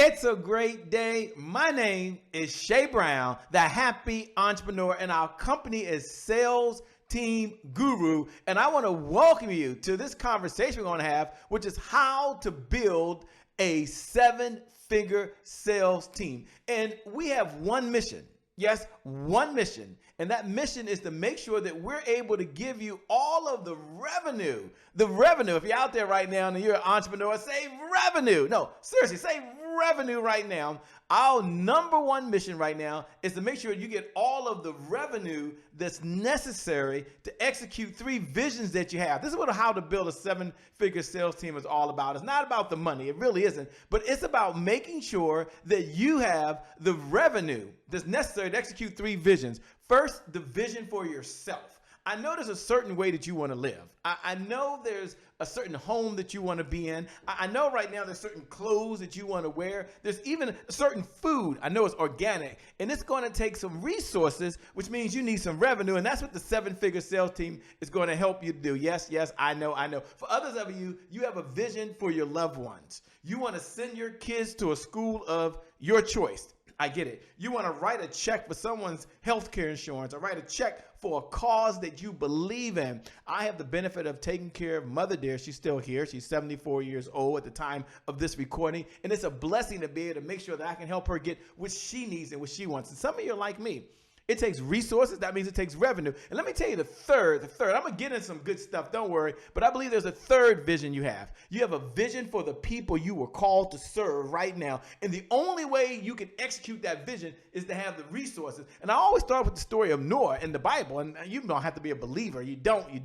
It's a great day. My name is Shay Brown, the happy entrepreneur, and our company is Sales Team Guru. And I want to welcome you to this conversation we're going to have, which is how to build a seven-figure sales team. And we have one mission. Yes, one mission. And that mission is to make sure that we're able to give you all of the revenue. The revenue. If you're out there right now and you're an entrepreneur, say revenue. No, seriously, say revenue right now. Our number one mission right now is to make sure you get all of the revenue that's necessary to execute three visions that you have. This is what how to build a seven-figure sales team is all about. It's not about the money. It really isn't. But it's about making sure that you have the revenue that's necessary to execute three visions. First, the vision for yourself. I know there's a certain way that you want to live. I know there's a certain home that you want to be in. I know right now there's certain clothes that you want to wear. There's even a certain food. I know it's organic. And it's going to take some resources, which means you need some revenue. And that's what the seven-figure sales team is going to help you do. Yes, I know. For others of you, you have a vision for your loved ones. You want to send your kids to a school of your choice. I get it. You want to write a check for someone's healthcare insurance or write a check for a cause that you believe in. I have the benefit of taking care of Mother Dear. She's still here. She's 74 years old at the time of this recording. And it's a blessing to be able to make sure that I can help her get what she needs and what she wants. And some of you are like me. It takes resources. That means it takes revenue. And let me tell you the third. I'm going to get into some good stuff. Don't worry. But I believe there's a third vision you have. You have a vision for the people you were called to serve right now. And the only way you can execute that vision is to have the resources. And I always start with the story of Noah in the Bible. And you don't have to be a believer. You don't.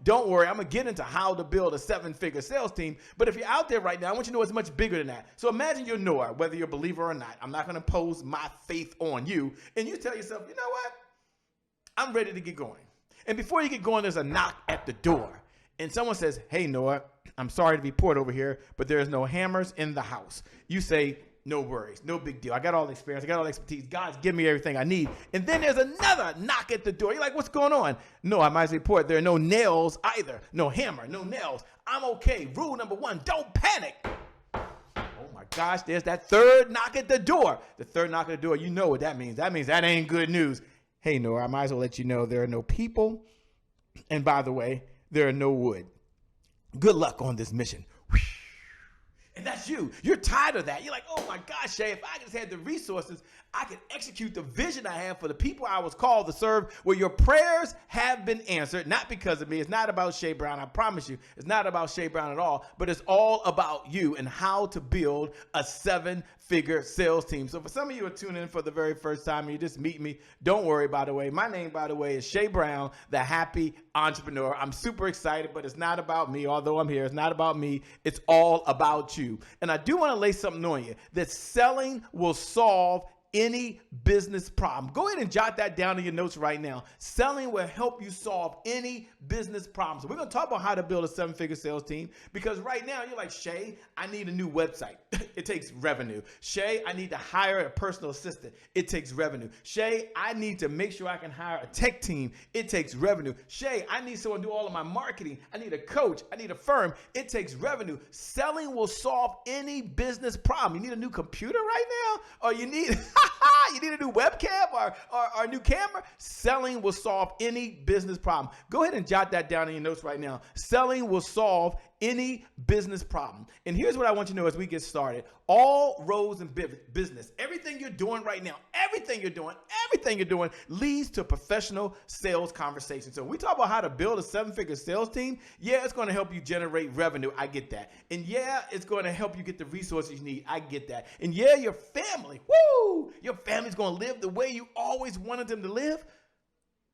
Don't worry. I'm going to get into how to build a seven-figure sales team. But if you're out there right now, I want you to know it's much bigger than that. So imagine you're Noah, whether you're a believer or not. I'm not going to impose my faith on you. And you tell yourself, you know what? I'm ready to get going. And before you get going, there's a knock at the door. And someone says, hey, Noah, I'm sorry to report over here, but there's no hammers in the house. You say, no worries, no big deal. I got all the experience. I got all the expertise. God's given me everything I need. And then there's another knock at the door. You're like, what's going on? No, I might report there are no nails either. No hammer, no nails. I'm okay. Rule number one, don't panic. Gosh, there's that third knock at the door. The third knock at the door, you know what that means. That means that ain't good news. Hey, Noah, I might as well let you know there are no people. And by the way, there are no wood. Good luck on this mission. And that's you. You're tired of that. You're like, oh my gosh, Shay, if I just had the resources, I could execute the vision I have for the people I was called to serve. Well, your prayers have been answered, not because of me. It's not about Shay Brown. I promise you. It's not about Shay Brown at all, but it's all about you and how to build a seven-figure sales team. So for some of you who are tuning in for the very first time and you just meet me, don't worry, by the way. My name, by the way, is Shay Brown, the happy entrepreneur. I'm super excited, but it's not about me. Although I'm here, it's not about me. It's all about you. And I do want to lay something on you that selling will solve any business problem. Go ahead and jot that down in your notes right now. Selling will help you solve any business problem. So we're going to talk about how to build a seven-figure sales team because right now you're like, Shay, I need a new website. It takes revenue. Shay, I need to hire a personal assistant. It takes revenue. Shay, I need to make sure I can hire a tech team. It takes revenue. Shay, I need someone to do all of my marketing. I need a coach. I need a firm. It takes revenue. Selling will solve any business problem. You need a new computer right now, or you need you need a new webcam or a new camera? Selling will solve any business problem. Go ahead and jot that down in your notes right now. Selling will solve any business problem. And here's what I want you to know as we get started. All roads in business, everything you're doing right now, everything you're doing leads to professional sales conversations. So when we talk about how to build a seven-figure sales team, yeah, it's going to help you generate revenue. I get that. And yeah, it's going to help you get the resources you need. I get that. And yeah, your family, your family's going to live the way you always wanted them to live.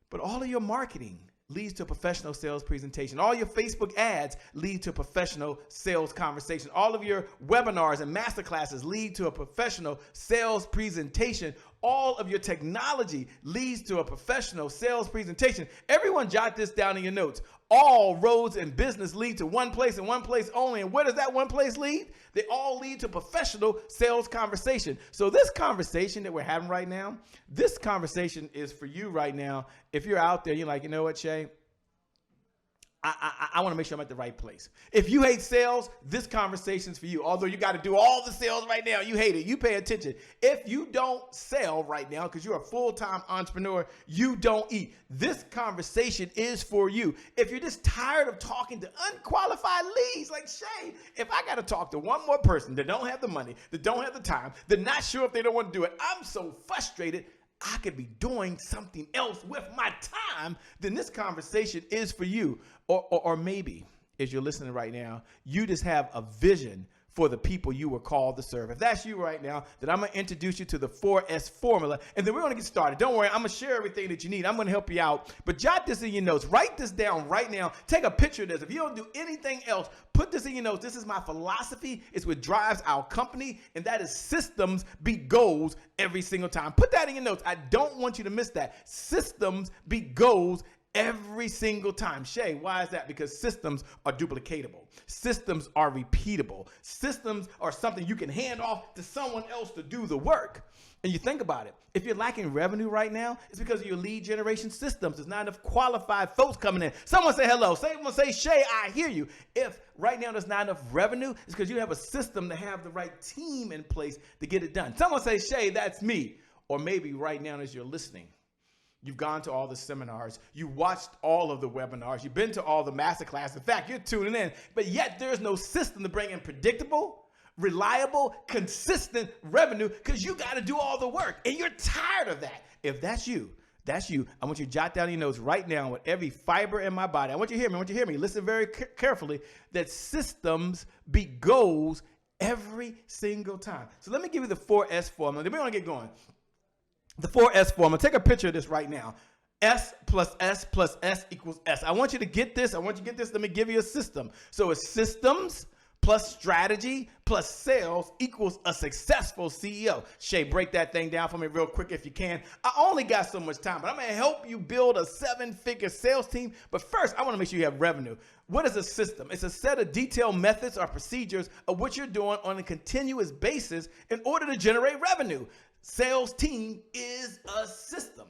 But all of your marketing leads to a professional sales presentation. All your Facebook ads lead to a professional sales conversation. All of your webinars and masterclasses lead to a professional sales presentation. All of your technology leads to a professional sales presentation. Everyone jot this down in your notes. All roads in business lead to one place and one place only. And where does that one place lead? They all lead to professional sales conversation. So this conversation that we're having right now, this conversation is for you right now. If you're out there, you're like, you know what, Shay? I want to make sure I'm at the right place. If you hate sales, this conversation's for you. Although you got to do all the sales right now, you hate it. You pay attention. If you don't sell right now because you're a full-time entrepreneur, you don't eat. This conversation is for you. If you're just tired of talking to unqualified leads, like Shay, if I got to talk to one more person that don't have the money, that don't have the time, they're not sure if they don't want to do it, I'm so frustrated. I could be doing something else with my time, then this conversation is for you. Or maybe, as you're listening right now, you just have a vision for the people you were called to serve. If that's you right now, then I'm going to introduce you to the 4S formula, and then we're going to get started. Don't worry, I'm going to share everything that you need. I'm going to help you out, but jot this in your notes. Write this down right now. Take a picture of this. If you don't do anything else, put this in your notes. This is my philosophy. It's what drives our company, and that is systems beat goals every single time. Put that in your notes. I don't want you to miss that. Systems beat goals every single time. Shay, why is that? Because systems are duplicatable. Systems are repeatable. Systems are something you can hand off to someone else to do the work. And you think about it. If you're lacking revenue right now, it's because of your lead generation systems. There's not enough qualified folks coming in. Someone say hello. Someone say, Shay, I hear you. If right now there's not enough revenue, it's because you have a system to have the right team in place to get it done. Someone say, Shay, that's me. Or maybe right now as you're listening, you've gone to all the seminars. You watched all of the webinars. You've been to all the masterclass. In fact, you're tuning in, but yet there's no system to bring in predictable, reliable, consistent revenue because you got to do all the work and you're tired of that. If that's you, I want you to jot down your notes right now with every fiber in my body. I want you to hear me. I want you to hear me. Listen very carefully that systems beat goals every single time. So let me give you the 4S formula. Then we're going to get going. The 4S formula. Take a picture of this right now. S plus S plus S equals S. I want you to get this. I want you to get this. Let me give you a system. So it's systems plus strategy plus sales equals a successful CEO. Shay, break that thing down for me real quick if you can. I only got so much time, but I'm going to help you build a 7-figure sales team. But first, I want to make sure you have revenue. What is a system? It's a set of detailed methods or procedures of what you're doing on a continuous basis in order to generate revenue. Sales team is a system.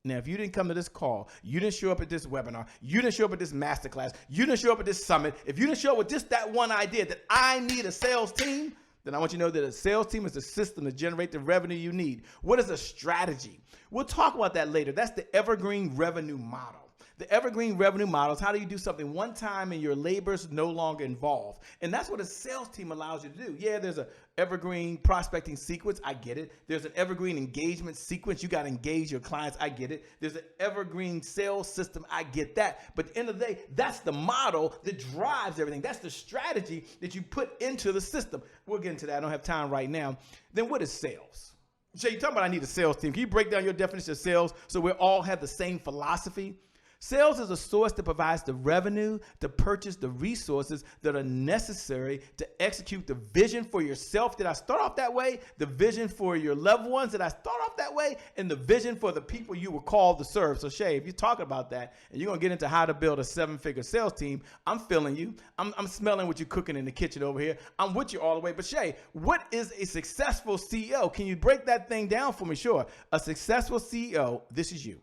Now, if you didn't come to this call, you didn't show up at this webinar, you didn't show up at this masterclass, you didn't show up at this summit, if you didn't show up with just that one idea that I need a sales team, then I want you to know that a sales team is a system to generate the revenue you need. What is a strategy? We'll talk about that later. That's the evergreen revenue model. The evergreen revenue model is how do you do something one time and your labor's no longer involved. And that's what a sales team allows you to do. Yeah, there's an evergreen prospecting sequence. I get it. There's an evergreen engagement sequence. You got to engage your clients. I get it. There's an evergreen sales system. I get that. But at the end of the day, that's the model that drives everything. That's the strategy that you put into the system. We'll get into that. I don't have time right now. Then what is sales? Shay, you're talking about I need a sales team. Can you break down your definition of sales so we all have the same philosophy? Sales is a source that provides the revenue to purchase the resources that are necessary to execute the vision for yourself. Did I start off that way? The vision for your loved ones. Did I start off that way? And the vision for the people you were called to serve. So Shay, if you're talking about that and you're going to get into how to build a 7-figure sales team, I'm feeling you. I'm smelling what you're cooking in the kitchen over here. I'm with you all the way. But Shay, what is a successful CEO? Can you break that thing down for me? Sure. A successful CEO, this is you,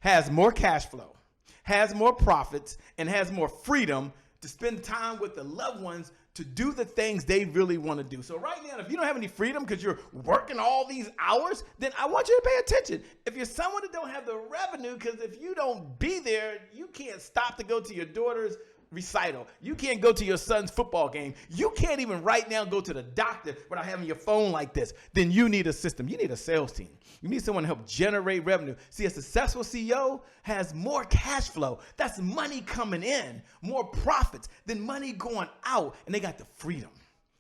has more cash flow, has more profits, and has more freedom to spend time with the loved ones to do the things they really want to do. So right now, if you don't have any freedom because you're working all these hours, then I want you to pay attention. If you're someone that don't have the revenue, because if you don't be there, you can't stop to go to your daughter's recital. You can't go to your son's football game. You can't even right now go to the doctor without having your phone like this. Then you need a system. You need a sales team. You need someone to help generate revenue. See, a successful CEO has more cash flow. That's money coming in, more profits than money going out, and they got the freedom.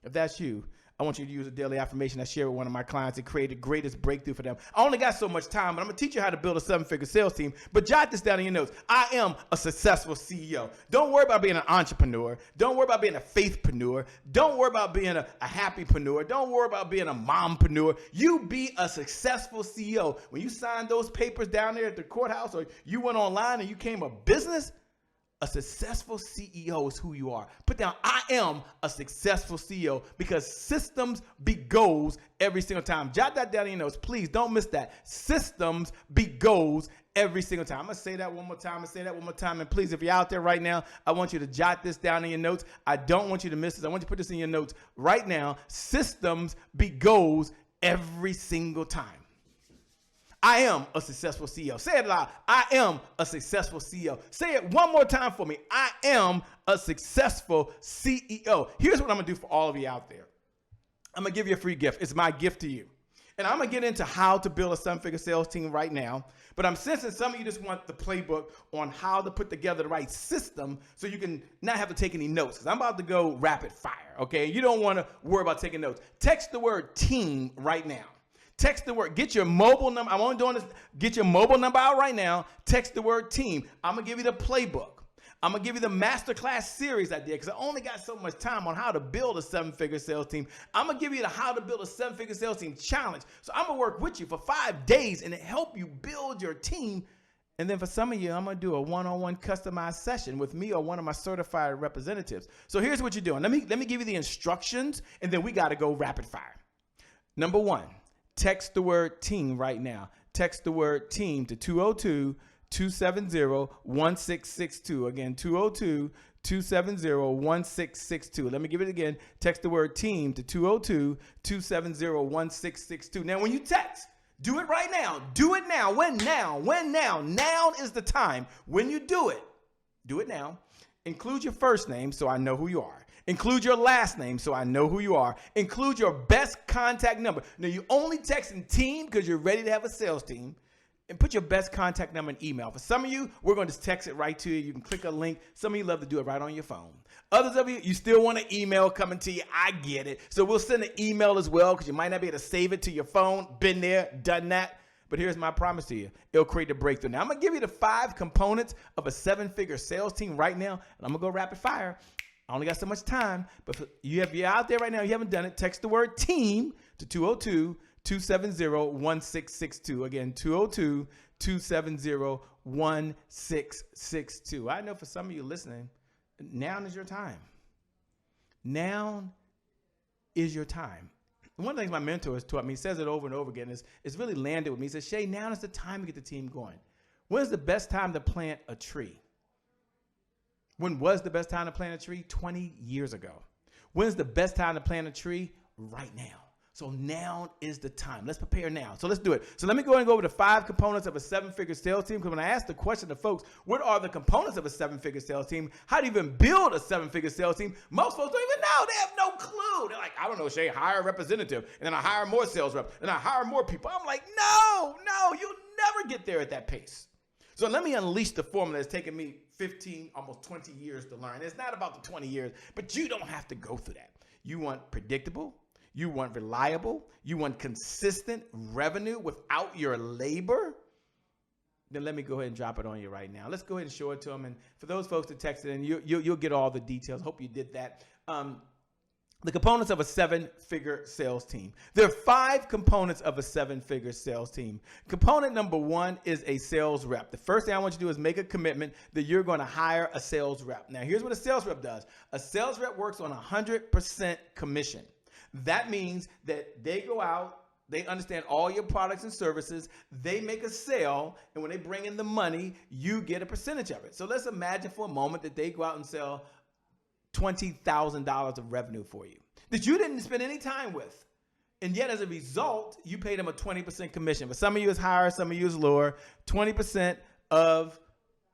If that's you, I want you to use a daily affirmation I share with one of my clients to create the greatest breakthrough for them. I only got so much time, but I'm going to teach you how to build a 7-figure sales team. But jot this down in your notes. I am a successful CEO. Don't worry about being an entrepreneur. Don't worry about being a faithpreneur. Don't worry about being a happypreneur. Don't worry about being a mompreneur. You be a successful CEO. When you signed those papers down there at the courthouse or you went online and you came a business, A successful CEO is who you are. Put down, I am a successful CEO, because systems beat goals every single time. Jot that down in your notes. Please don't miss that. Systems beat goals every single time. I'm going to say that one more time. And please, if you're out there right now, I want you to jot this down in your notes. I don't want you to miss this. I want you to put this in your notes right now. Systems beat goals every single time. I am a successful CEO. Say it loud. I am a successful CEO. Say it one more time for me. I am a successful CEO. Here's what I'm going to do for all of you out there. I'm going to give you a free gift. It's my gift to you. And I'm going to get into how to build a seven-figure sales team right now. But I'm sensing some of you just want the playbook on how to put together the right system so you can not have to take any notes. Because I'm about to go rapid fire, okay? You don't want to worry about taking notes. Text the word team right now. Text the word, get your mobile number. I'm only doing this, get your mobile number out right now. Text the word team. I'm going to give you the playbook. I'm going to give you the masterclass series I did, because I only got so much time on how to build a seven-figure sales team. I'm going to give you the how to build a seven-figure sales team challenge. So I'm going to work with you for 5 days and help you build your team. And then for some of you, I'm going to do a one-on-one customized session with me or one of my certified representatives. So here's what you're doing. Let me give you the instructions, and then we got to go rapid fire. Number one. Text the word team right now. Text the word team to 202-270-1662. Again, 202-270-1662. Let me give it again. Text the word team to 202-270-1662. Now, when you text, do it right now. Do it now. When now? When now? Now is the time. When you do it now. Include your first name so I know who you are. Include your last name so I know who you are. Include your best contact number. Now, you only texting team because you're ready to have a sales team. And put your best contact number and email. For some of you, we're going to just text it right to you. You can click a link. Some of you love to do it right on your phone. Others of you still want an email coming to you. I get it. So we'll send an email as well, because you might not be able to save it to your phone. Been there, done that. But here's my promise to you. It'll create a breakthrough. Now, I'm going to give you the 5 components of a seven-figure sales team right now. And I'm going to go rapid fire. I only got so much time, but if you're out there right now, you haven't done it, text the word team to 202-270-1662. Again, 202-270-1662. I know for some of you listening, now is your time. Now is your time. One of the things my mentor has taught me, he says it over and over again, it's really landed with me. He says, Shay, now is the time to get the team going. When's the best time to plant a tree? When was the best time to plant a tree? 20 years ago. When's the best time to plant a tree? Right now. So now is the time. Let's prepare now. So let's do it. So let me go and go over the 5 components of a seven-figure sales team. Because when I asked the question to folks, what are the components of a seven-figure sales team? How do you even build a seven-figure sales team? Most folks don't even know. They have no clue. They're like, I don't know, Shay, hire a representative. And then I hire more sales reps. And I hire more people. I'm like, no, you'll never get there at that pace. So let me unleash the formula that's taken me 15, almost 20 years to learn. It's not about the 20 years, but you don't have to go through that. You want predictable. You want reliable. You want consistent revenue without your labor. Then let me go ahead and drop it on you right now. Let's go ahead and show it to them. And for those folks that texted in, you'll get all the details. Hope you did that. The components of a seven-figure sales team. There are 5 components of a seven-figure sales team. Component number 1 is a sales rep. The first thing I want you to do is make a commitment that you're going to hire a sales rep. Now, here's what a sales rep does. A sales rep works on 100% commission. That means that they go out, they understand all your products and services, they make a sale, and when they bring in the money, you get a percentage of it. So let's imagine for a moment that they go out and sell $20,000 of revenue for you that you didn't spend any time with. And yet, as a result, you paid them a 20% commission. For some of you, it's higher, some of you, it's lower. 20% of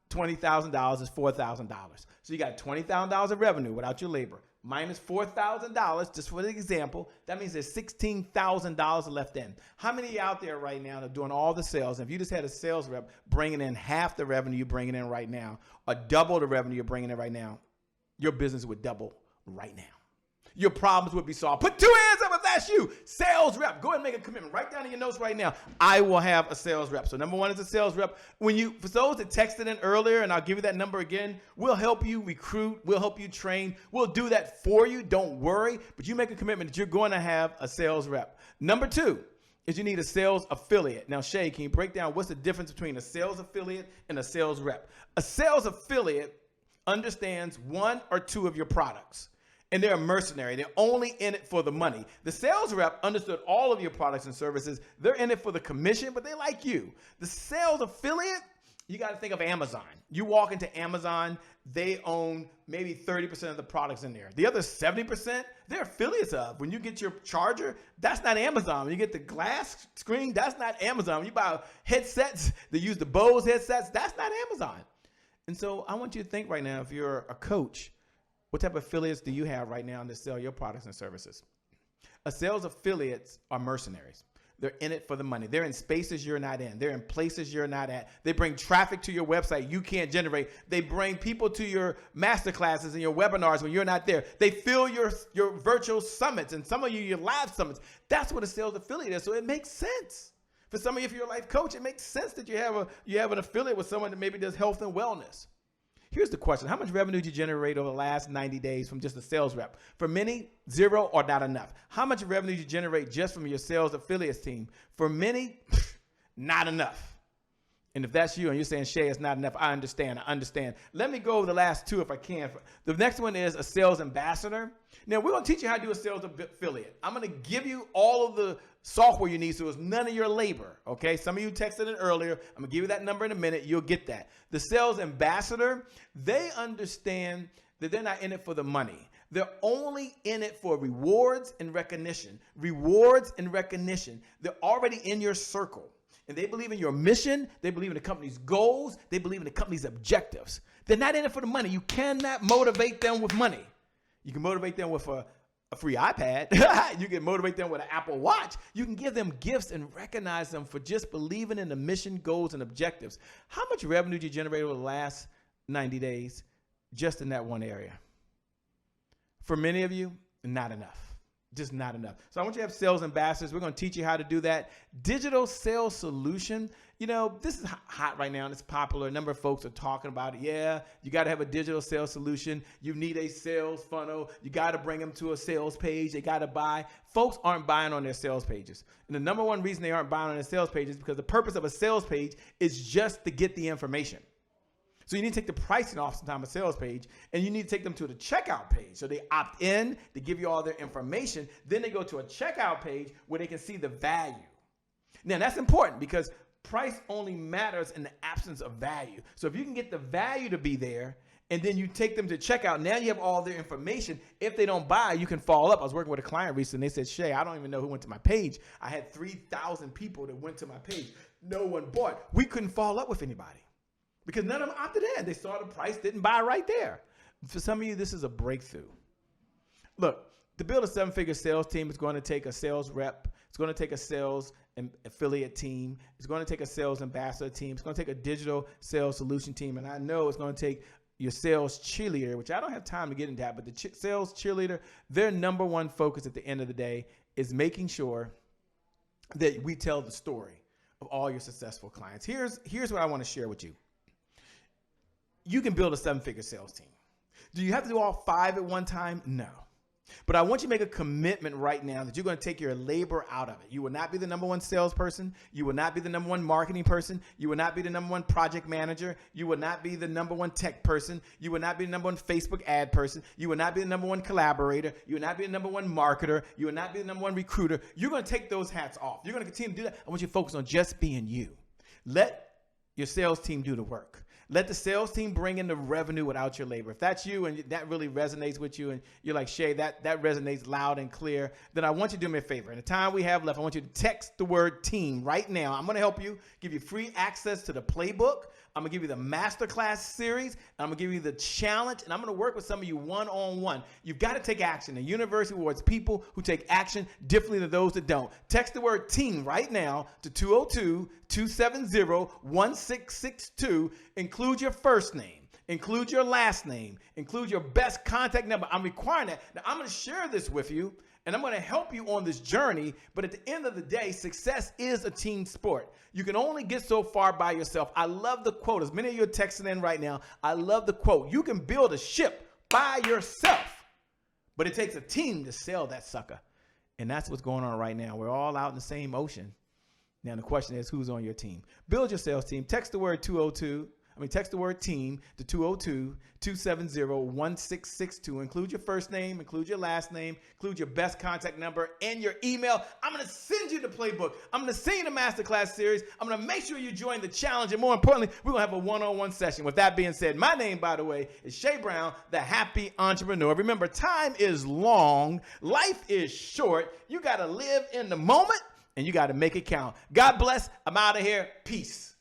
$20,000 is $4,000. So you got $20,000 of revenue without your labor. Minus $4,000, just for the example, that means there's $16,000 left in. How many of you out there right now are doing all the sales? And if you just had a sales rep bringing in half the revenue you're bringing in right now, or double the revenue you're bringing in right now, your business would double right now. Your problems would be solved. Put 2 hands up if that's you. Sales rep. Go ahead and make a commitment. Write down in your notes right now. I will have a sales rep. So number 1 is a sales rep. For those that texted in earlier, and I'll give you that number again, we'll help you recruit. We'll help you train. We'll do that for you. Don't worry. But you make a commitment that you're going to have a sales rep. Number 2 is you need a sales affiliate. Now, Shay, can you break down what's the difference between a sales affiliate and a sales rep? A sales affiliate understands one or two of your products. And they're a mercenary. They're only in it for the money. The sales rep understood all of your products and services. They're in it for the commission, but they like you. The sales affiliate, you got to think of Amazon. You walk into Amazon, they own maybe 30% of the products in there. The other 70%, they're affiliates of. When you get your charger, that's not Amazon. When you get the glass screen, that's not Amazon. When you buy headsets that use the Bose headsets, that's not Amazon. And so I want you to think right now, if you're a coach, what type of affiliates do you have right now to sell your products and services? A sales affiliates are mercenaries. They're in it for the money. They're in spaces you're not in. They're in places you're not at. They bring traffic to your website you can't generate. They bring people to your masterclasses and your webinars when you're not there. They fill your virtual summits and some of you your live summits. That's what a sales affiliate is. So it makes sense. For some of you, if you're a life coach, it makes sense that you have an affiliate with someone that maybe does health and wellness. Here's the question. How much revenue did you generate over the last 90 days from just a sales rep? For many, zero or not enough. How much revenue did you generate just from your sales affiliates team? For many, not enough. And if that's you and you're saying, Shay, it's not enough, I understand. Let me go over the last two if I can. The next one is a sales ambassador. Now, we're going to teach you how to do a sales affiliate. I'm going to give you all of the software you need so it's none of your labor, okay? Some of you texted it earlier. I'm going to give you that number in a minute. You'll get that. The sales ambassador, they understand that they're not in it for the money. They're only in it for rewards and recognition. Rewards and recognition. They're already in your circle. And they believe in your mission. They believe in the company's goals. They believe in the company's objectives. They're not in it for the money. You cannot motivate them with money. You can motivate them with a free iPad. You can motivate them with an Apple Watch. You can give them gifts and recognize them for just believing in the mission, goals, and objectives. How much revenue did you generate over the last 90 days just in that one area? For many of you, not enough. Just not enough. So I want you to have sales ambassadors. We're going to teach you how to do that. Digital sales solution. You know, this is hot right now and it's popular. A number of folks are talking about it. Yeah, you got to have a digital sales solution. You need a sales funnel. You got to bring them to a sales page. They got to buy. Folks aren't buying on their sales pages. And the number one reason they aren't buying on their sales pages is because the purpose of a sales page is just to get the information. So you need to take the pricing off sometime a sales page, and you need to take them to the checkout page. So they opt in to give you all their information. Then they go to a checkout page where they can see the value. Now that's important because price only matters in the absence of value. So if you can get the value to be there, and then you take them to checkout, now you have all their information. If they don't buy, you can follow up. I was working with a client recently. They said, Shay, I don't even know who went to my page. I had 3,000 people that went to my page. No one bought. We couldn't follow up with anybody. Because none of them opted in. They saw the price, didn't buy right there. For some of you, this is a breakthrough. Look, to build a seven-figure sales team is going to take a sales rep. It's going to take a sales and affiliate team. It's going to take a sales ambassador team. It's going to take a digital sales solution team. And I know it's going to take your sales cheerleader, which I don't have time to get into that, but the sales cheerleader, their number one focus at the end of the day is making sure that we tell the story of all your successful clients. Here's what I want to share with you. You can build a seven-figure sales team. Do you have to do all five at one time? No. But I want you to make a commitment right now that you're going to take your labor out of it. You will not be the number one salesperson. You will not be the number one marketing person. You will not be the number one project manager. You will not be the number one tech person. You will not be the number one Facebook ad person. You will not be the number one collaborator. You will not be the number one marketer. You will not be the number one recruiter. You're going to take those hats off. You're going to continue to do that. I want you to focus on just being you. Let your sales team do the work. Let the sales team bring in the revenue without your labor. If that's you and that really resonates with you and you're like, Shay, that resonates loud and clear, then I want you to do me a favor. In the time we have left, I want you to text the word team right now. I'm going to help you, give you free access to the playbook. I'm going to give you the masterclass series. I'm going to give you the challenge, and I'm going to work with some of you one-on-one. You've got to take action. The university rewards people who take action differently than those that don't. Text the word team right now to 202-270-1662. Include your first name. Include your last name. Include your best contact number. I'm requiring that. Now, I'm going to share this with you, and I'm going to help you on this journey. But at the end of the day, success is a team sport. You can only get so far by yourself. I love the quote. As many of you are texting in right now, I love the quote. You can build a ship by yourself, but it takes a team to sail that sucker. And that's what's going on right now. We're all out in the same ocean. Now, the question is, who's on your team? Build your sales team. Text the word 202. text the word team to 202-270-1662. Include your first name, include your last name, include your best contact number and your email. I'm going to send you the playbook. I'm going to send you the masterclass series. I'm going to make sure you join the challenge. And more importantly, we're going to have a one-on-one session. With that being said, my name, by the way, is Shay Brown, the Happy Entrepreneur. Remember, time is long. Life is short. You got to live in the moment and you got to make it count. God bless. I'm out of here. Peace.